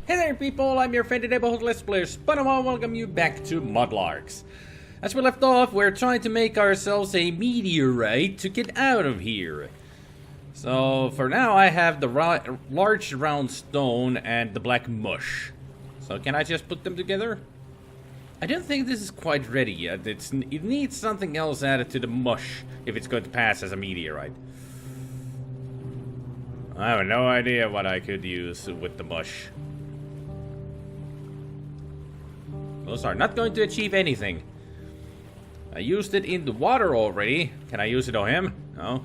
Hey there people, I'm your friendly neighborhood Let's Player SpiderMwa, welcome you back to Mudlarks. As we left off, we're trying to make ourselves a meteorite to get out of here. So, for now I have the large round stone and the black mush. So can I just put them together? I don't think this is quite ready yet. It needs something else added to the mush if it's going to pass as a meteorite. I have no idea what I could use with the mush. Those are not going to achieve anything. I used it in the water already. Can I use it on him? No.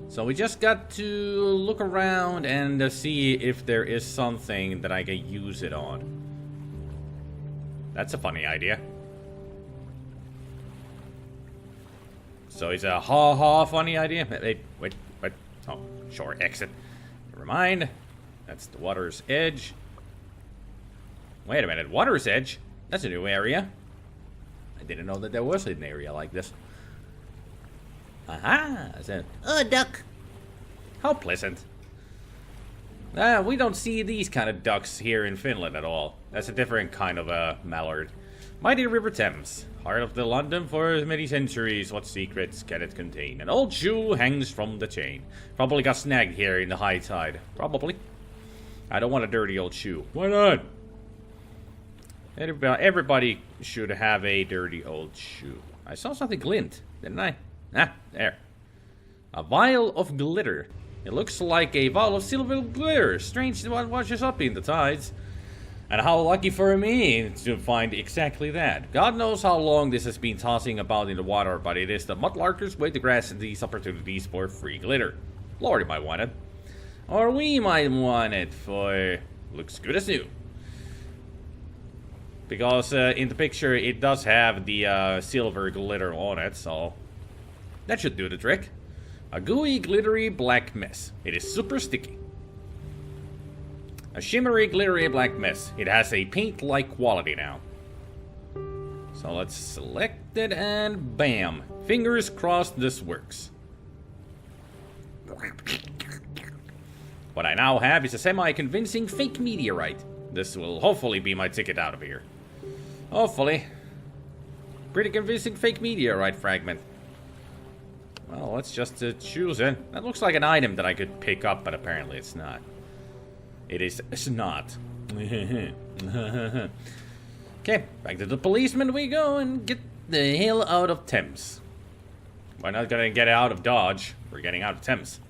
So we just got to look around and see if there is something that I can use it on. That's a funny idea. So it's a ha-ha funny idea. Wait. Oh, sure, exit. Never mind. That's the water's edge. Wait a minute, water's edge? That's a new area. I didn't know that there was an area like this. Aha! A duck. How pleasant. We don't see these kind of ducks here in Finland at all. That's a different kind of mallard. Mighty River Thames. Heart of the London for many centuries. What secrets can it contain? An old shoe hangs from the chain. Probably got snagged here in the high tide. Probably. I don't want a dirty old shoe. Why not? Everybody should have a dirty old shoe. I saw something glint, didn't I? Ah, there. A vial of glitter. It looks like a vial of silver glitter. Strange what washes up in the tides. And how lucky for me to find exactly that. God knows how long this has been tossing about in the water, but it is the mudlarkers' way to grasp these opportunities for free glitter. Lordy might want it. Or we might want it for... looks good as new. Because in the picture it does have the silver glitter on it, so that should do the trick. A gooey, glittery black mess. It is super sticky. A shimmery, glittery black mess. It has a paint-like quality now. So let's select it and bam. Fingers crossed this works. What I now have is a semi-convincing fake meteorite. This will hopefully be my ticket out of here. Hopefully. Pretty convincing fake meteorite fragment. Well, let's just choose it. That looks like an item that I could pick up, but apparently it's not. It's not. Okay, back to the policeman we go and get the hell out of Thames. We're not gonna get out of Dodge. We're getting out of Thames.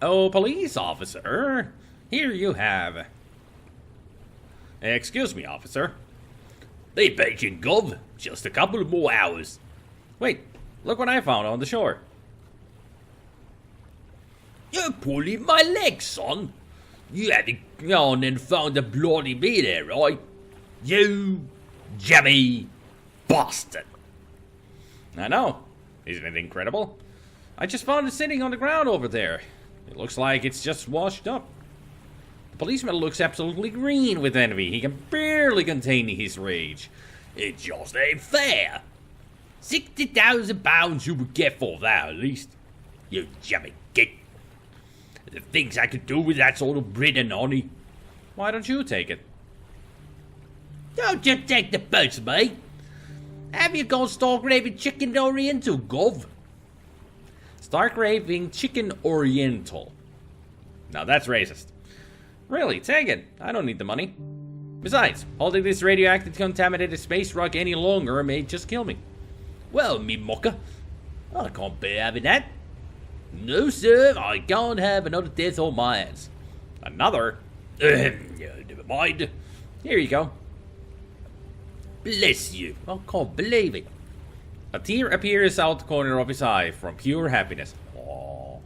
Oh, police officer. Here you have. Excuse me, officer. Be patient, Gov. Just a couple of more hours. Wait, look what I found on the shore. You're pulling my leg, son. You haven't gone and found a bloody meter, right? You jammy bastard. I know. Isn't it incredible? I just found it sitting on the ground over there. It looks like it's just washed up. The policeman looks absolutely green with envy. He can barely contain his rage. It just ain't fair. 60,000 pounds you would get for that, at least. You jammy git. The things I could do with that sort of bread and honey. Why don't you take it? Don't you take the piss, mate. Have you gone stark raving chicken oriental, Gov? Stark raving chicken oriental. Now that's racist. Really, take it. I don't need the money. Besides, holding this radioactive contaminated space rock any longer may just kill me. Well, me mocker, I can't bear having that. No, sir, I can't have another death on my hands. Another? Never mind. Here you go. Bless you. I can't believe it. A tear appears out the corner of his eye from pure happiness. Aww.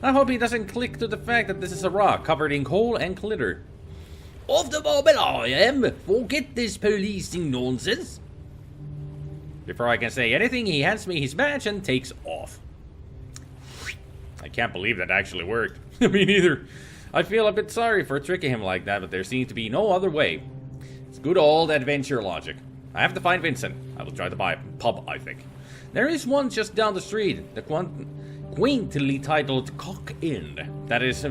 I hope he doesn't click to the fact that this is a rock covered in coal and glitter. Off the marble I am. Forget this policing nonsense. Before I can say anything, he hands me his badge and takes off. I can't believe that actually worked. Me neither. I feel a bit sorry for tricking him like that, but there seems to be no other way. It's good old adventure logic. I have to find Vincent. I will try to buy a pub, I think. There is one just down the street. quaintly titled Cock Inn. That is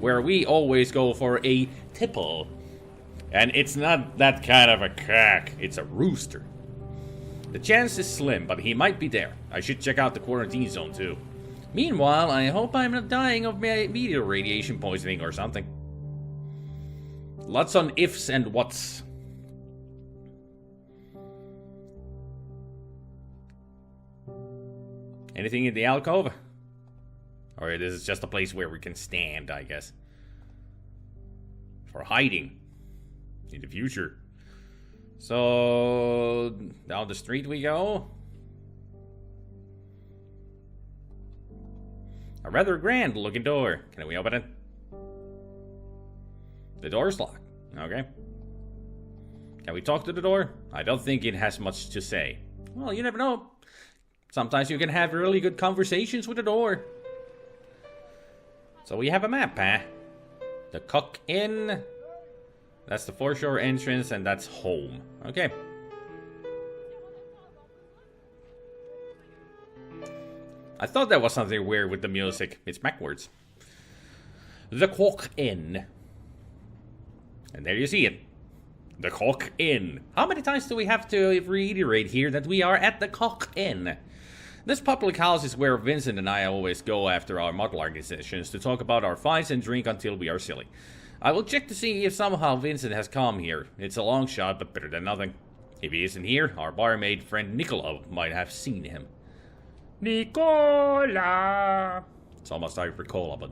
where we always go for a tipple. And it's not that kind of a cock, it's a rooster. The chance is slim, but he might be there. I should check out the quarantine zone too. Meanwhile, I hope I'm not dying of meteor radiation poisoning or something. Lots on ifs and whats. Anything in the alcove? Or this is just a place where we can stand, I guess. For hiding. In the future. So, down the street we go. A rather grand looking door. Can we open it? The door's locked. Okay. Can we talk to the door? I don't think it has much to say. Well, you never know. Sometimes you can have really good conversations with the door. So we have a map, huh? The Cock Inn. That's the foreshore entrance, and that's home. Okay. I thought that was something weird with the music. It's backwards. The Cock Inn. And there you see it. The Cock Inn. How many times do we have to reiterate here that we are at the Cock Inn? This public house is where Vincent and I always go after our mudlarking sessions to talk about our fights and drink until we are silly. I will check to see if somehow Vincent has come here. It's a long shot, but better than nothing. If he isn't here, our barmaid friend Nicola might have seen him. Nicola! It's almost like Ricola, but...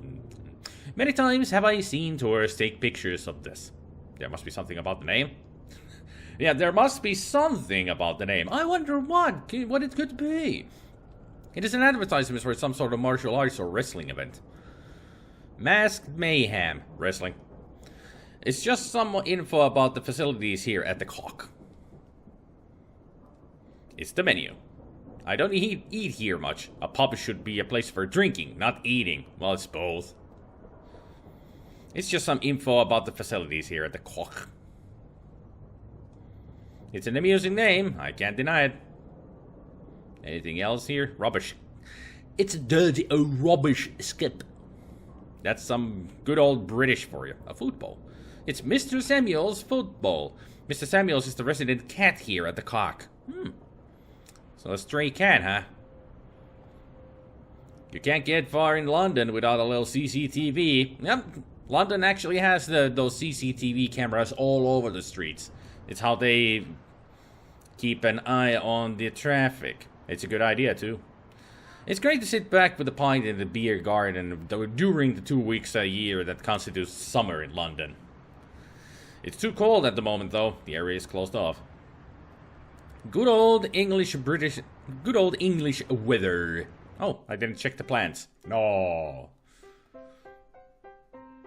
Many times have I seen tourists take pictures of this. There must be something about the name. Yeah, there must be something about the name. I wonder what it could be. It is an advertisement for some sort of martial arts or wrestling event. Masked Mayhem Wrestling. It's just some info about the facilities here at the Cock. It's the menu. I don't eat here much. A pub should be a place for drinking, not eating. Well, it's both. It's just some info about the facilities here at the Cock. It's an amusing name, I can't deny it. Anything else here? Rubbish. It's a dirty old rubbish skip. That's some good old British for you. A football. It's Mr. Samuel's football. Mr. Samuel's is the resident cat here at the Cock. So a stray cat, huh? You can't get far in London without a little CCTV. Yep, London actually has those CCTV cameras all over the streets. It's how they keep an eye on the traffic. It's a good idea, too. It's great to sit back with a pint in the beer garden during the 2 weeks a year that constitutes summer in London. It's too cold at the moment, though. The area is closed off. Good old English weather. Oh, I didn't check the plants. No.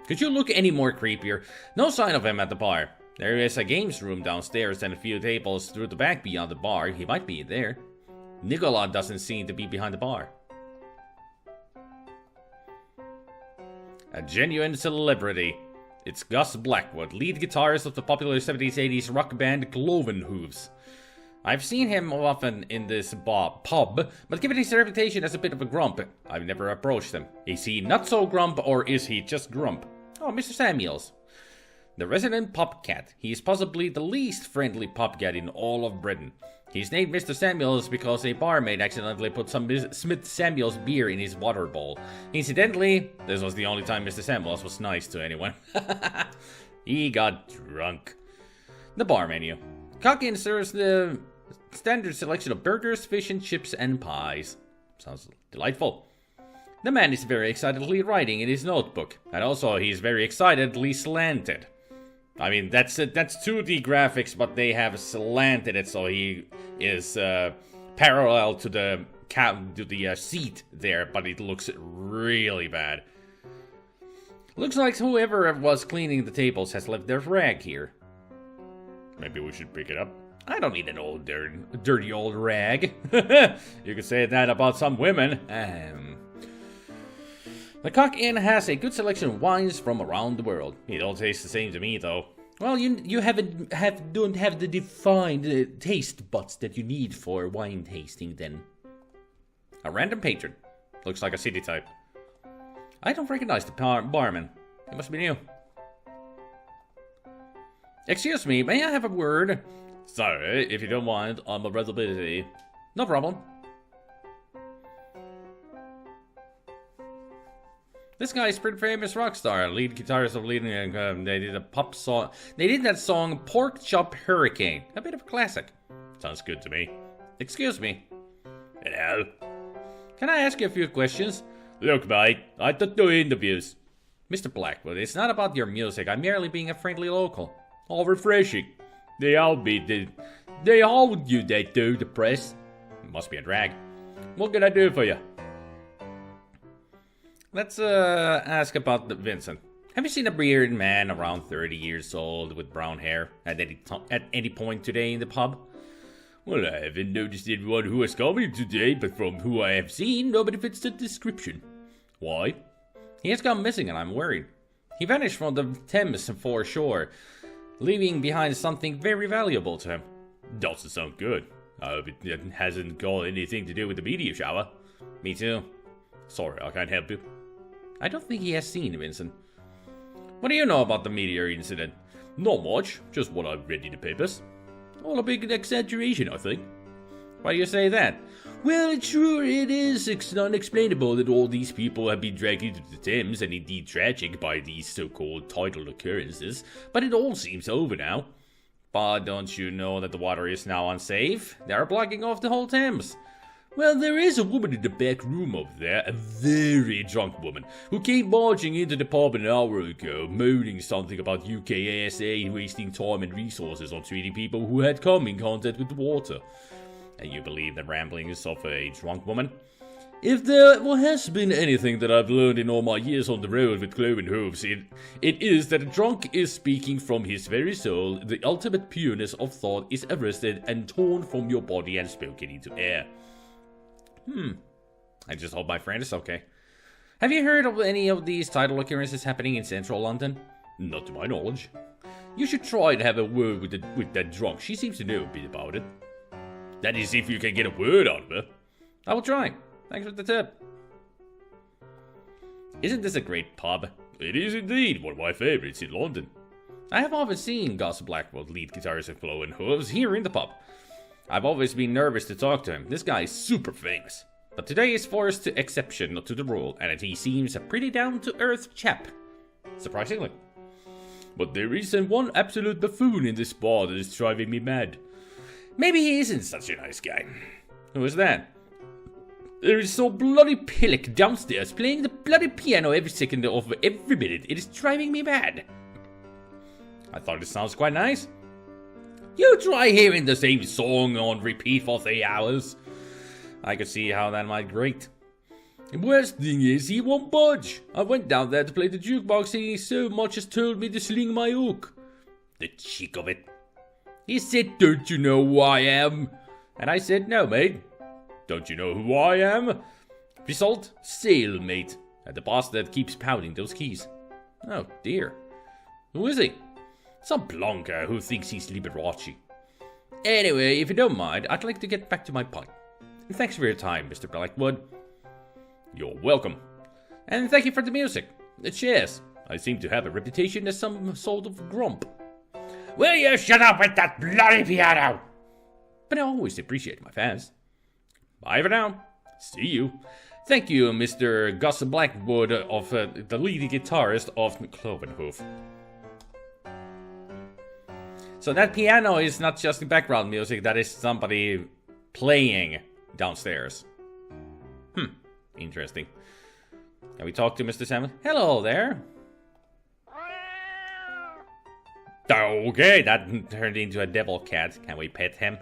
Could you look any more creepier? No sign of him at the bar. There is a games room downstairs and a few tables through the back beyond the bar. He might be there. Nicola doesn't seem to be behind the bar. A genuine celebrity. It's Gus Blackwood, lead guitarist of the popular 70s-80s rock band Cloven Hooves. I've seen him often in this pub, but given his reputation as a bit of a grump, I've never approached him. Is he not so grump, or is he just grump? Oh, Mr. Samuels. The resident pub cat. He is possibly the least friendly pub cat in all of Britain. He's named Mr. Samuels because a barmaid accidentally put some Smith Samuels beer in his water bowl. Incidentally, this was the only time Mr. Samuels was nice to anyone. He got drunk. The bar menu. Cock Inn serves the standard selection of burgers, fish and chips, and pies. Sounds delightful. The man is very excitedly writing in his notebook. And also, he's very excitedly slanted. I mean, that's 2D graphics, but they have slanted it so he is parallel to the seat there, but it looks really bad. Looks like whoever was cleaning the tables has left their rag here. Maybe we should pick it up. I don't need an old dirty old rag. You could say that about some women. The Cock Inn has a good selection of wines from around the world. It all tastes the same to me, though. Well, you don't have the defined taste buds that you need for wine tasting, then. A random patron. Looks like a city type. I don't recognize the barman. He must be new. Excuse me, may I have a word? Sorry, if you don't mind, I'm a rather busy. No problem. This guy's a pretty famous rock star, lead guitarist of leading. They did a pop song. They did that song "Pork Chop Hurricane," a bit of a classic. Sounds good to me. Excuse me. Hello. Can I ask you a few questions? Look, mate, I don't do interviews. Mr. Blackwood, it's not about your music. I'm merely being a friendly local. All refreshing. They all do that do the press. Must be a drag. What can I do for you? Let's ask about Vincent. Have you seen a bearded man around 30 years old with brown hair at any point today in the pub? Well, I haven't noticed anyone who has come here today, but from who I have seen, nobody fits the description. Why? He has gone missing and I'm worried. He vanished from the Thames foreshore, leaving behind something very valuable to him. Doesn't sound good. I hope it hasn't got anything to do with the meteor shower. Me too. Sorry, I can't help you. I don't think he has seen Vincent. What do you know about the meteor incident? Not much, just what I've read in the papers. All a big exaggeration, I think. Why do you say that? Well, it is unexplainable that all these people have been dragged into the Thames, and indeed tragic by these so-called tidal occurrences, but it all seems over now. But don't you know that the water is now unsafe? They are blocking off the whole Thames. Well, there is a woman in the back room over there, a very drunk woman, who came marching into the pub an hour ago, moaning something about UKASA wasting time and resources on treating people who had come in contact with the water. And you believe the ramblings of a drunk woman? If there has been anything that I've learned in all my years on the road with cloven hooves, it is that a drunk is speaking from his very soul. The ultimate pureness of thought is arrested and torn from your body and spoken into air. I just hope my friend is okay. Have you heard of any of these tidal occurrences happening in central London? Not to my knowledge. You should try to have a word with that drunk. She seems to know a bit about it. That is, if you can get a word out of her. I will try. Thanks for the tip. Isn't this a great pub? It is indeed one of my favorites in London. I have often seen Gus Blackwood, lead guitarist of Cloven Hooves, here in the pub. I've always been nervous to talk to him. This guy is super famous. But today is forced to exception, not to the rule, and he seems a pretty down-to-earth chap. Surprisingly. But there isn't one absolute buffoon in this bar that is driving me mad. Maybe he isn't such a nice guy. Who is that? There is so bloody pillock downstairs playing the bloody piano every second of every minute. It is driving me mad. I thought it sounds quite nice. You try hearing the same song on repeat for 3 hours. I could see how that might grate. The worst thing is, he won't budge. I went down there to play the jukebox and he so much as told me to sling my hook. The cheek of it. He said, "Don't you know who I am?" And I said, "No, mate." "Don't you know who I am?" Result, stalemate. And the boss that keeps pounding those keys. Oh dear. Who is he? Some plonker who thinks he's Liberace. Anyway, if you don't mind, I'd like to get back to my pint. And thanks for your time, Mr. Blackwood. You're welcome. And thank you for the music. Cheers. I seem to have a reputation as some sort of grump. Will you shut up with that bloody piano? But I always appreciate my fans. Bye for now. See you. Thank you, Mr. Gus Blackwood, of the lead guitarist of Clovenhoof. So that piano is not just background music, that is somebody playing downstairs. Interesting. Can we talk to Mr. Salmon? Hello there. Okay, that turned into a devil cat. Can we pet him?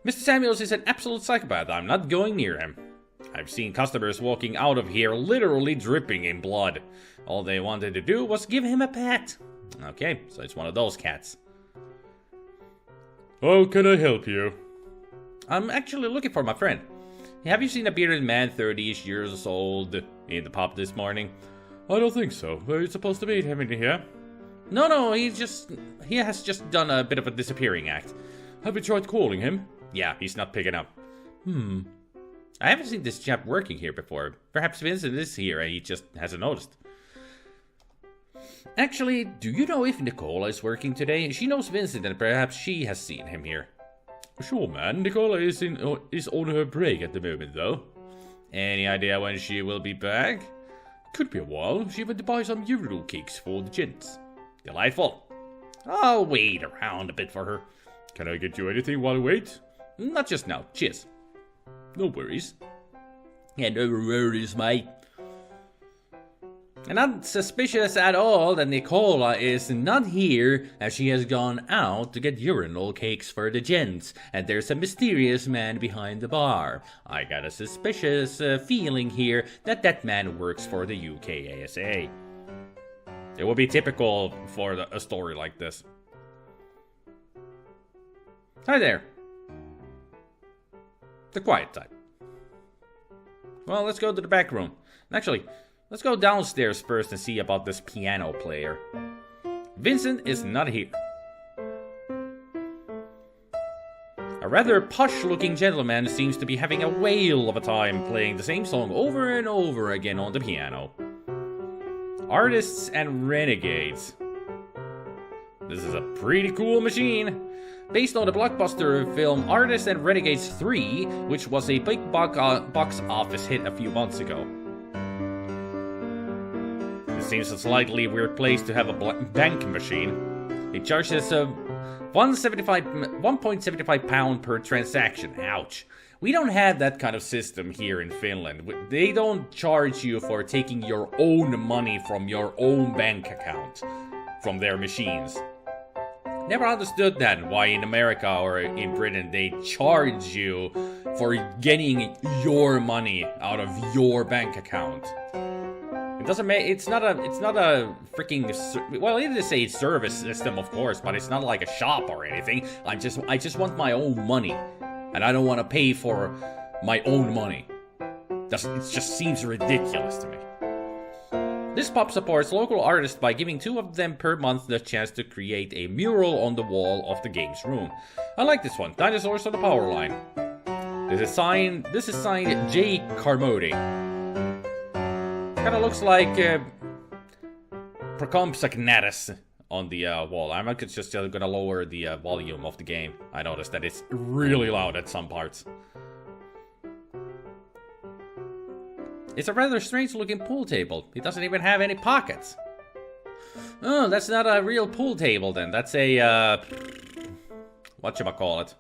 Mr. Samuels is an absolute psychopath. I'm not going near him. I've seen customers walking out of here literally dripping in blood. All they wanted to do was give him a pet. Okay, so it's one of those cats. How can I help you? I'm actually looking for my friend. Have you seen a bearded man 30-ish years old in the pub this morning? I don't think so. Are you supposed to meet him in here? No, he has just done a bit of a disappearing act. Have you tried calling him? Yeah, he's not picking up. I haven't seen this chap working here before. Perhaps Vincent is here and he just hasn't noticed. Actually, do you know if Nicola is working today? She knows Vincent and perhaps she has seen him here. Sure, man. Nicola is on her break at the moment, though. Any idea when she will be back? Could be a while. She went to buy some urinal cakes for the gents. Delightful. I'll wait around a bit for her. Can I get you anything while I wait? Not just now. Cheers. No worries. Yeah, no worries, mate. And not suspicious at all that Nicola is not here, as she has gone out to get urinal cakes for the gents, and there's a mysterious man behind the bar. I got a suspicious feeling here that that man works for the UKASA. It would be typical for a story like this. Hi there. The quiet type. Well, let's go to the back room. Actually, let's go downstairs first and see about this piano player. Vincent is not here. A rather posh-looking gentleman seems to be having a whale of a time playing the same song over and over again on the piano. Artists and Renegades. This is a pretty cool machine. Based on the blockbuster film Artists and Renegades 3, which was a big box office hit a few months ago. It seems a slightly weird place to have a bank machine. It charges 1.75 pound per transaction. Ouch. We don't have that kind of system here in Finland. They don't charge you for taking your own money from your own bank account from their machines. Never understood that, why in America or in Britain they charge you for getting your money out of your bank account. It doesn't make, it's not a freaking, well, it is a service system, of course, but it's not like a shop or anything. I just want my own money, and I don't want to pay for my own money. It just seems ridiculous to me. This pub supports local artists by giving 2 of them per month the chance to create a mural on the wall of the game's room. I like this one, Dinosaurs on the Power Line. This is signed J. Carmody. Kinda looks like Procompsognathus on the wall. I'm just gonna lower the volume of the game. I noticed that it's really loud at some parts. It's a rather strange looking pool table. It doesn't even have any pockets. Oh, that's not a real pool table then. That's a, whatchamacallit.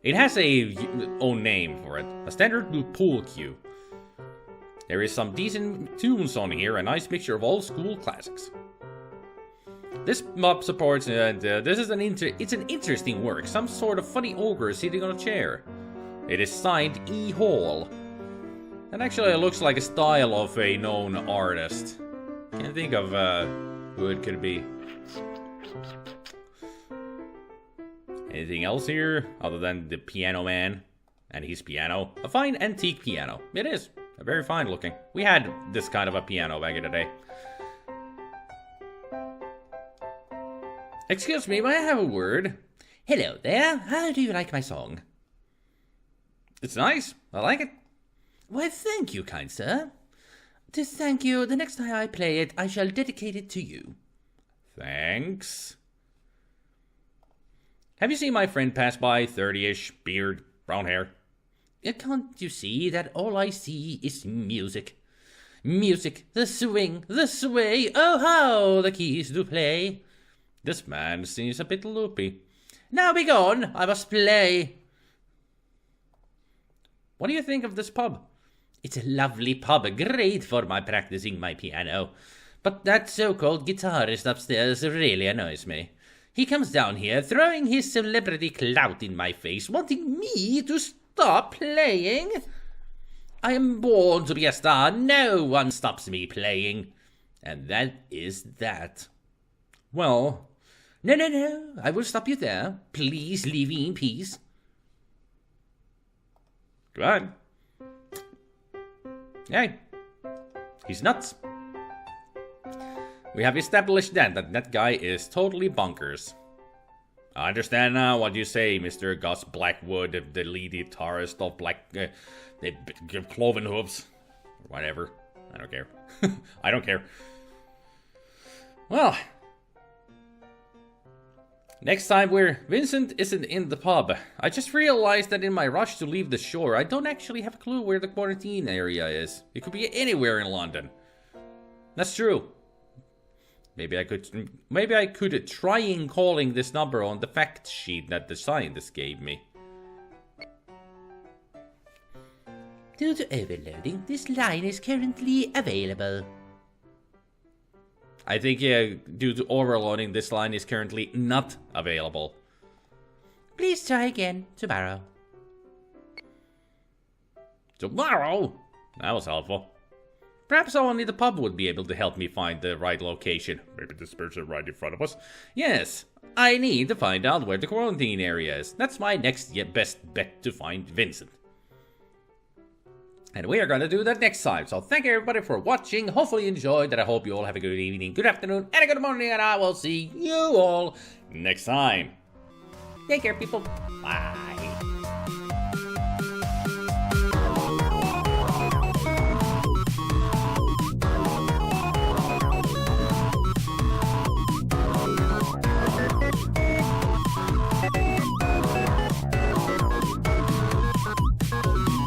It has a own name for it. A standard pool cue. There is some decent tunes on here, a nice mixture of old school classics. This mob supports, this is it's an interesting work. Some sort of funny ogre sitting on a chair. It is signed E. Hall. And actually it looks like a style of a known artist. Can't think of who it could be. Anything else here other than the piano man and his piano? A fine antique piano. It is. A very fine looking. We had this kind of a piano back in the day. Excuse me, may I have a word? Hello there. How do you like my song? It's nice. I like it. Why, thank you, kind sir. To thank you, the next time I play it, I shall dedicate it to you. Thanks. Have you seen my friend pass by, 30-ish, beard, brown hair? Can't you see that all I see is music? Music, the swing, the sway, oh how the keys do play. This man seems a bit loopy. Now be gone, I must play. What do you think of this pub? It's a lovely pub, great for my practicing my piano. But that so-called guitarist upstairs really annoys me. He comes down here, throwing his celebrity clout in my face, wanting me to stop playing. I am born to be a star, no one stops me playing. And that is that. Well, no, I will stop you there. Please leave me in peace. Goodbye. Hey, he's nuts. We have established then that that guy is totally bonkers. I understand now what you say, Mr. Gus Blackwood, the lead guitarist of cloven hooves. Or whatever. I don't care. I don't care. Well. Next time where Vincent isn't in the pub. I just realized that in my rush to leave the shore, I don't actually have a clue where the quarantine area is. It could be anywhere in London. That's true. Maybe I could try in calling this number on the fact sheet that the scientist gave me. Due to overloading, this line is currently available. I think, due to overloading, this line is currently not available. Please try again tomorrow. Tomorrow? That was helpful. Perhaps someone in the pub would be able to help me find the right location. Maybe this person right in front of us. Yes, I need to find out where the quarantine area is. That's my next best bet to find Vincent. And we are going to do that next time. So thank you everybody for watching. Hopefully you enjoyed, and I hope you all have a good evening, good afternoon, and a good morning, and I will see you all next time. Take care, people. Bye.